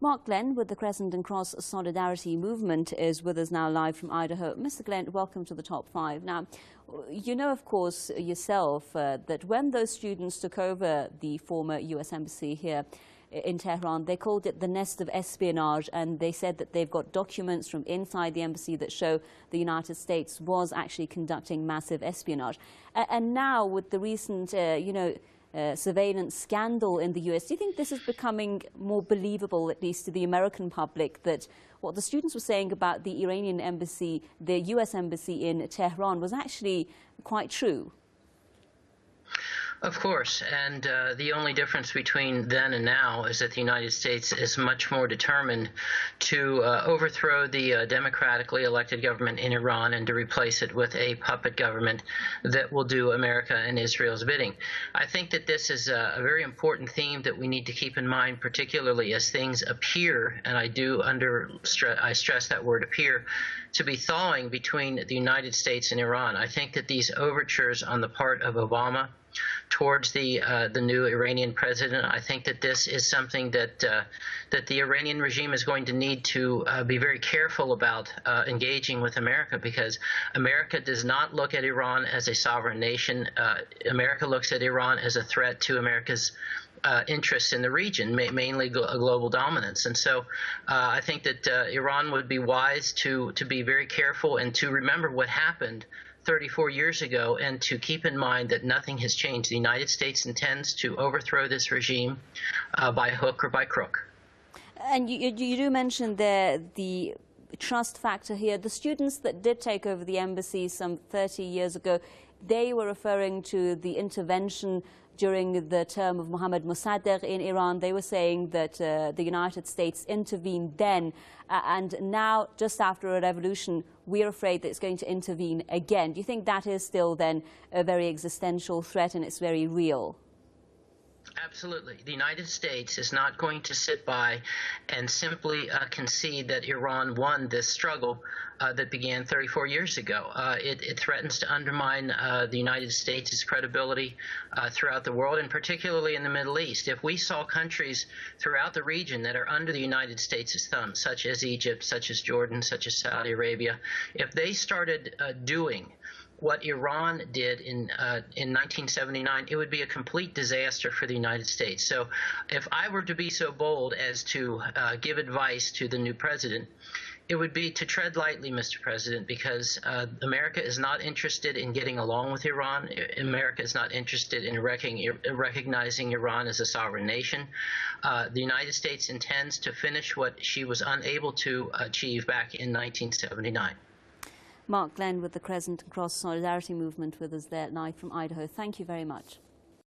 Mark Glenn with the Crescent and Cross Solidarity Movement is with us now live from Idaho. Mr. Glenn, welcome to the Top 5. Now, you know, of course, yourself that when those students took over the former U.S. Embassy here in Tehran, they called it the nest of espionage, and they said that they've got documents from inside the embassy that show the United States was actually conducting massive espionage. And now with the recent, surveillance scandal in the US, do you think this is becoming more believable, at least to the American public, that what the students were saying about the Iranian embassy, the US embassy in Tehran, was actually quite true? Of course, and the only difference between then and now is that the United States is much more determined to overthrow the democratically elected government in Iran and to replace it with a puppet government that will do America and Israel's bidding. I think that this is a very important theme that we need to keep in mind, particularly as things appear, and I stress that word appear, to be thawing between the United States and Iran. I think that these overtures on the part of Obama towards the new Iranian president, I think that this is something that the Iranian regime is going to need to be very careful about engaging with America, because America does not look at Iran as a sovereign nation. America looks at Iran as a threat to America's interests in the region, mainly global dominance. And so I think that Iran would be wise to be very careful and to remember what happened 34 years ago, and to keep in mind that nothing has changed. The United States intends to overthrow this regime by hook or by crook. And you do mention the trust factor here. The students that did take over the embassy some 30 years ago, they were referring to the intervention during the term of Mohammad Mossadegh in Iran. They were saying that the United States intervened then, and now, just after a revolution, we're afraid that it's going to intervene again. Do you think that is still then a very existential threat, and it's very real? Absolutely. The United States is not going to sit by and simply concede that Iran won this struggle that began 34 years ago. It threatens to undermine the United States' credibility throughout the world, and particularly in the Middle East. If we saw countries throughout the region that are under the United States' thumb, such as Egypt, such as Jordan, such as Saudi Arabia, if they started doing what Iran did in 1979, it would be a complete disaster for the United States. So if I were to be so bold as to give advice to the new president, it would be to tread lightly, Mr. President, because America is not interested in getting along with Iran. America is not interested in recognizing Iran as a sovereign nation. The United States intends to finish what she was unable to achieve back in 1979. Mark Glenn with the Crescent and Cross Solidarity Movement with us there live from Idaho. Thank you very much.